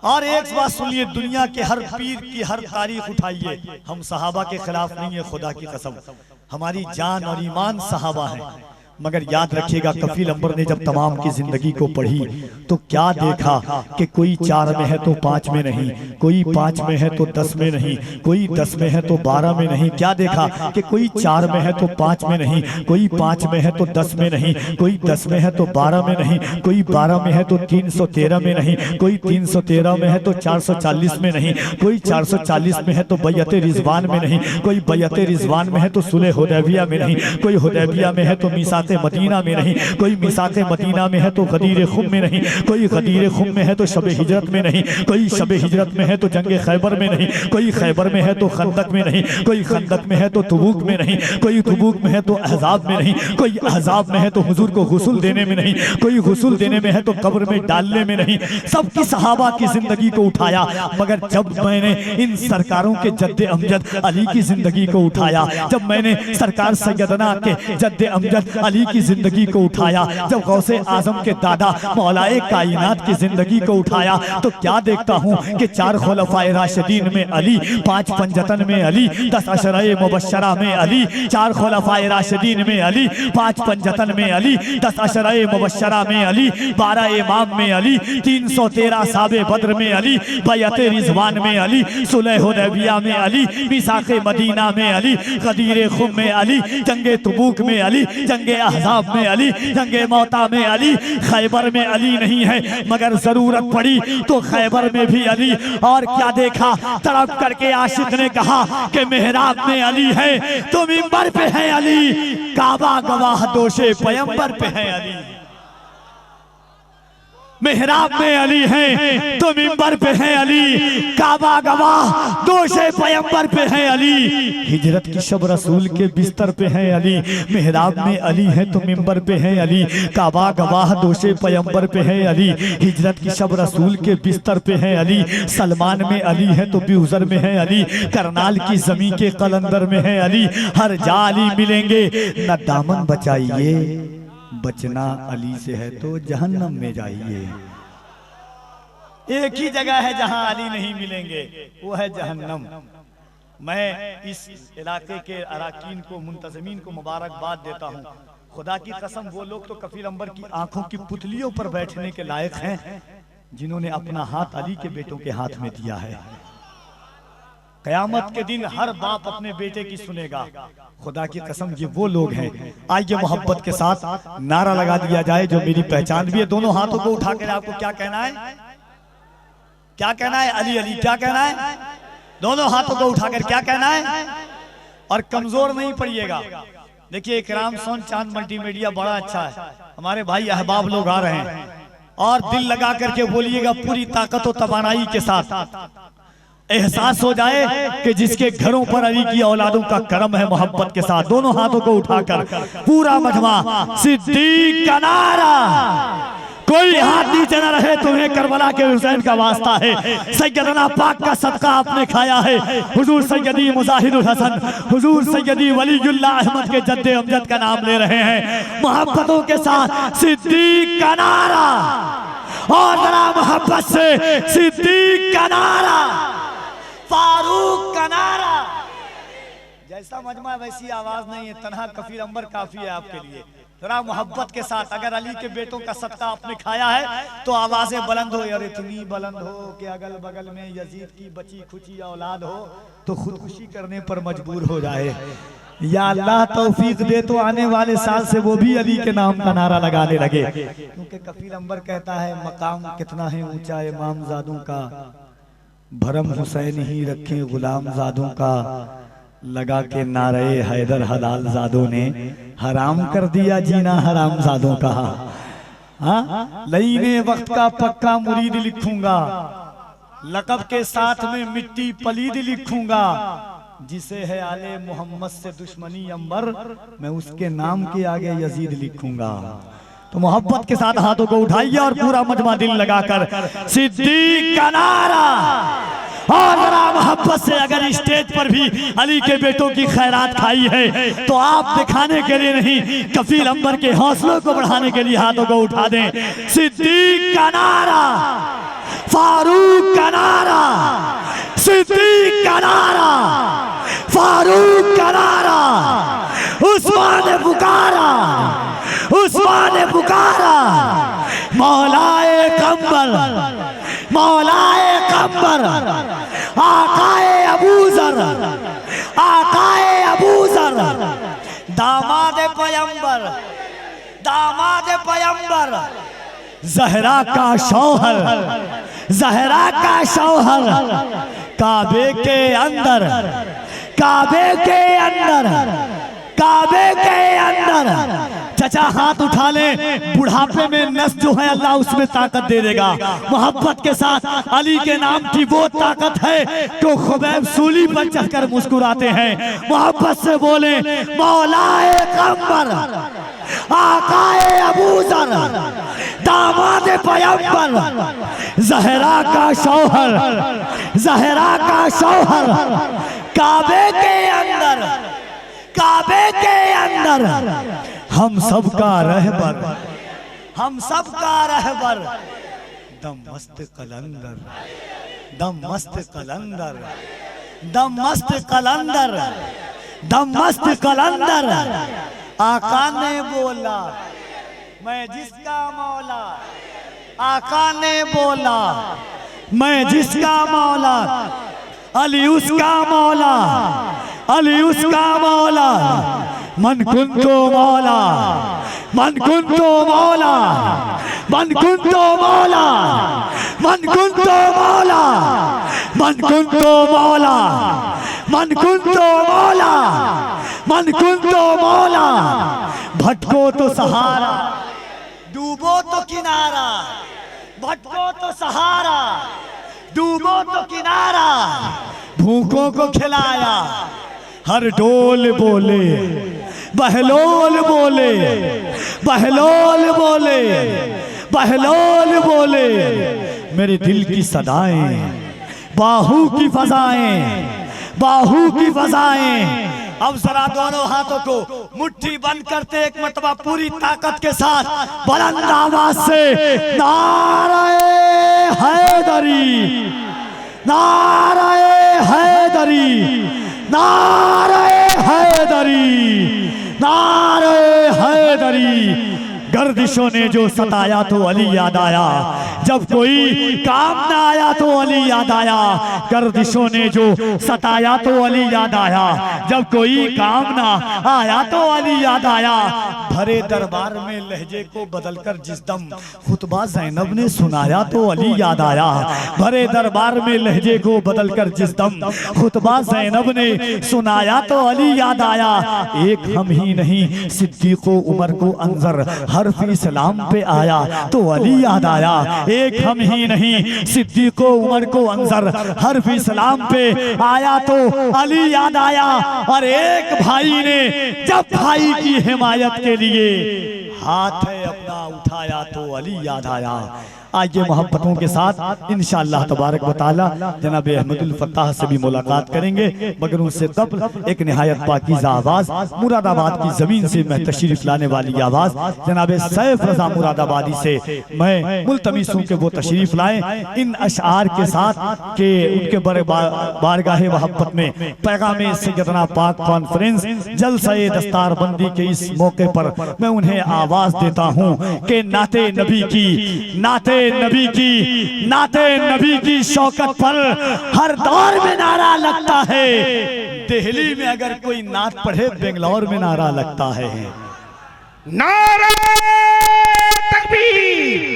और एक बात सुनिए, दुनिया के हर पीर की हर तारीख उठाइए, हम सहाबा के खिलाफ नहीं है, खुदा की कसम हमारी जान और ईमान सहाबा है। मगर याद रखिएगा, कफील अंबर ने जब तमाम की जिंदगी को पढ़ी तो क्या देखा कि कोई 4 में है तो 5 में नहीं, कोई 5 में है तो 10 में नहीं, कोई 10 में है तो 12 में नहीं। क्या देखा कि कोई 4 में है तो 5 में नहीं, कोई 5 में है तो 10 में नहीं, कोई 10 में है तो 12 में नहीं, कोई 12 में है तो 313 में नहीं, कोई 313 में है तो 440 में नहीं, कोई 440 में है तो बैयत रिजवान में नहीं, कोई बैयत रिजवान में है तो सुलह हुदैबिया में नहीं, कोई हुदैबिया में है तो मीसाक मदीना में नहीं, कोई मीसाक मदीना में है तो गदीर खुम में नहीं, कोई गदीर खुम में है तो शब हिजरत में नहीं, कोई शब हिजरत में है तो जंग खैबर में नहीं, कोई खैबर में है तो खंदक में नहीं, कोई खंदक में है तो तबूक में नहीं, कोई तबूक में है तो अहजाब में नहीं, कोई अहजाब में है तो हुजूर को गुस्ल देने में नहीं, कोई गुस्ल देने में है तो कब्र में डालने में नहीं। सबकी सहाबा की जिंदगी को उठाया, मगर जब मैंने इन सरकारों के जद्दे अमजद अली की जिंदगी को उठाया, जब मैंने सरकार सैयदना के जद्दे अमजद अली की जिंदगी को उठाया, जब गौसे आजम के दादा मौलाए कायनात की जिंदगी को उठाया, तो क्या देखता हूँ कि 4 खुलफाए राशिदीन में अली, 5 पंजतन में अली, 10 अशराए मुबश्शरा में अली, 4 खुलफाए राशिदीन में अली, 5 पंजतन में अली, 10 अशराए मुबश्शरा में अली, 12 इमाम में अली, 313 साबे बद्र में अली, बैयत रिजवान में अली, सुलह हुदैबिया में अली, मीसाक मदीना में अली, गदीर खुम में अली, जंगे तबूक में अली, जंगे अहज़ाब में अली, जंगे मौता में अली, खैबर में अली नहीं है, मगर जरूरत पड़ी तो खैबर में भी अली। और क्या देखा, तड़प करके आशिक ने कहा कि मेहराब में अली है तो मिंबर पे है अली, काबा गवाह दोषे पैगंबर पे है अली। मेहराब में अली है तो मिंबर पे है अली, काबा गवाह दोषे पैगंबर पे है अली। हिजरत की शब रसूल के बिस्तर पे है अली, मेहराब में अली है तो मिंबर पे है अली, काबा गवाह दोषे पैगंबर पे है अली। हिजरत की शब रसूल के बिस्तर पे है अली, सलमान में अली है तो बिउजर में है अली, करनाल की जमी के कलंदर में है अली। हर जा अली मिलेंगे, न दामन बचाइए, बचना अली से है तो जहन्नम में जाइए। एक ही जगह है जहां अली नहीं मिलेंगे, वो है जहन्नम। मैं इस इलाके के अराकीन को, मुंतज़मीन को मुबारकबाद देता हूँ। खुदा की कसम, वो लोग तो कफील अंबर की आंखों की पुतलियों पर बैठने के लायक हैं जिन्होंने अपना हाथ अली के बेटों के हाथ में दिया है। कयामत के दिन हर बाप अपने बेटे की सुनेगा। खुदा की कसम, ये वो लोग हैं। आइए मोहब्बत के साथ नारा लगा दिया जाए जो मेरी पहचान भी है। दोनों हाथों को उठाकर आपको क्या कहना है? क्या कहना है? अली अली। क्या कहना है? दोनों हाथों को उठाकर क्या कहना है? और कमजोर नहीं पड़िएगा। देखिए, इकराम सोन चांद मल्टीमीडिया बड़ा अच्छा है, हमारे भाई अहबाब लोग आ रहे हैं, और दिल लगा करके बोलिएगा पूरी ताकत और तवानाई के साथ। एहसास हो जाए कि जिसके घरों पर अली की औलादों का करम है, मोहब्बत के साथ दोनों हाथों को उठाकर पूरा मजमा सिद्दीक का नारा। कोई हाथ नीचे न रहे, तुम्हें करबला के हुसैन का वास्ता है। सैयदना पाक का सदका आपने खाया है। हुजूर सैयदी मुजाहिदुल हसन, हुजूर सैयदी वलीउल्लाह अहमद के जद्दे अमजद का नाम ले रहे हैं। मोहब्बतों के साथ सिद्दीक का नारा, और जरा मोहब्बत से सिद्दीक का नारा, फारूक का नारा। जैसा मजमा वैसी आवाज नहीं है, तन्हा कफील अंबर काफी है आपके लिए। जरा मोहब्बत के साथ, अगर अली के बेटों का सत्ता आपने खाया है तो आवाजें बुलंद हो, और इतनी बुलंद हो कि अगल बगल में यजीद की बची खुची औलाद हो तो खुदकुशी करने पर मजबूर हो जाए। या अल्लाह तौफीक दे तो आने वाले साल से वो भी अली के नाम का नारा लगाने लगे, क्योंकि कफील अंबर कहता है मकाम कितना है ऊंचा इमाम जादों का, भरम हुसैन ही रखे गुलाम जादों का, लगा के नारे हैदर हलाल जादों ने हराम कर दिया जीना हराम जादों का। हाँ, लईने वक्त का पक्का मुरीद लिखूंगा, लकब के साथ में मिट्टी पलीद लिखूंगा, जिसे है आले मोहम्मद से दुश्मनी अंबर, मैं उसके नाम के आगे यजीद लिखूंगा। तो मोहब्बत के साथ हाथों को उठाइए और पूरा मजमा दिल लगाकर सिद्दीक का नारा। और जरा मोहब्बत से अगर स्टेज पर भी अली के बेटों की खैरात खाई है तो आप दिखाने के लिए नहीं, कफील अंबर के हौसलों को बढ़ाने के लिए हाथों को उठा दें। सिद्दीक का नारा, फारूक का नारा, सिद्दीक का नारा, फारूक का नारा, उस्मान ने पुकारा, उस्मान ने पुकारा, मौलाए कम्बर, मौलाए कम्बर, आकाए अबूजर, आकाए अबूजर, दामाद पैगंबर, दामाद पैगंबर, ज़हरा का शौहर, ज़हरा का शौहर, काबे के अंदर, काबे के अंदर, काबे के अंदर। चचा हाथ उठा ले, बुढ़ापे में नस जो है अल्लाह उसमें ताकत दे देगा। मोहब्बत के साथ अली के नाम की वो ताकत है कि खुबैब सूली पर चढ़कर मुस्कुराते हैं। मोहब्बत से बोले मौलाए कम्बर, आकाए अबूजर, दामाद पैगंबर, ज़हरा का शौहर, ज़हरा का शौहर, काबे के अंदर, काबे के अंदर, हम सबका रहबर, हम सबका रहबर, दम मस्त कलंदर, दम मस्त कलंदर, दम मस्त कलंदर, दम मस्त कलंदर। आका ने बोला मैं जिसका मौला, आका ने बोला मैं जिसका मौला, अली उसका मौला, अली उसका मौला, मन कुंतो मौला, मन कुंतो मौला, मन कुंतो मौला, मन कुंतो मौला, मन कुंतो मौला, मन कुंतो मौला, मन कुंतो मौला। भटको तो सहारा, डूबो तो किनारा, भटको तो सहारा, डूबो तो किनारा। भूखों को खिलाया, हर डोल बोले, बहलोल बोले, बहलोल बोले, बहलोल बोले। मेरे दिल की सदाएं, बाहू की फजाएं, बाहू की फजाएं। अब जरा दोनों हाथों को मुट्ठी बंद करते एक मर्तबा पूरी ताकत के साथ बुलंद आवाज से नारे हैदरी, नारे हैदरी, नारे हैदरी, नारे हैदरी। गर्दिशों ने जो सताया तो अली याद आया, जब कोई काम ना आया तो अली याद आया। गर्दिशों ने जो सताया तो अली याद आया, जब कोई काम ना आया तो अली याद आया। भरे दरबार में लहजे को बदलकर जिस दम खुतबा ज़ैनब ने सुनाया तो अली याद आया। भरे दरबार में लहजे को बदलकर जिस दम खुतबा ज़ैनब ने सुनाया तो अली याद आया। एक हम ही नहीं सिद्दीक़ो उमर को अंजर हर्फ इस्लाम पे आया तो अली याद आया। एक हम ही नहीं सिद्दीक़ो उमर को अंजर हर्फ इस्लाम पे आया तो अली याद आया। और एक भाई ने जब भाई की हिमायत के लिए हाथ है अपना उठाया तो अली याद आया। आइए मोहब्बतों के साथ इंशाअल्लाह तबारक व तआला जनाब अहमदुल फत्ताह से भी मुलाकात करेंगे, मगर उनसे कब्ल एक निहायत पाकीज़ा आवाज़ मुरादाबाद की ज़मीन से मैं तशरीफ़ लाने वाली आवाज़ जनाब सैफ रज़ा मुरादाबादी से मैं मुल्तमिस हूँ कि वो तशरीफ़ लाएं इन अशआर के साथ के उनके बड़े बारगाहे मोहब्बत में पैगाम सैयदना पाक कॉन्फ्रेंस जलसा-ए दस्तारबंदी के इस मौके पर मैं उन्हें आवाज़ देता हूँ कि नाते नबी की, नाते नबी की, नाते नबी की शौकत पर हर दौर में नारा लगता है। दिल्ली में अगर कोई नात पढ़े बेंगलोर में नारा लगता है। नारा तकबीर।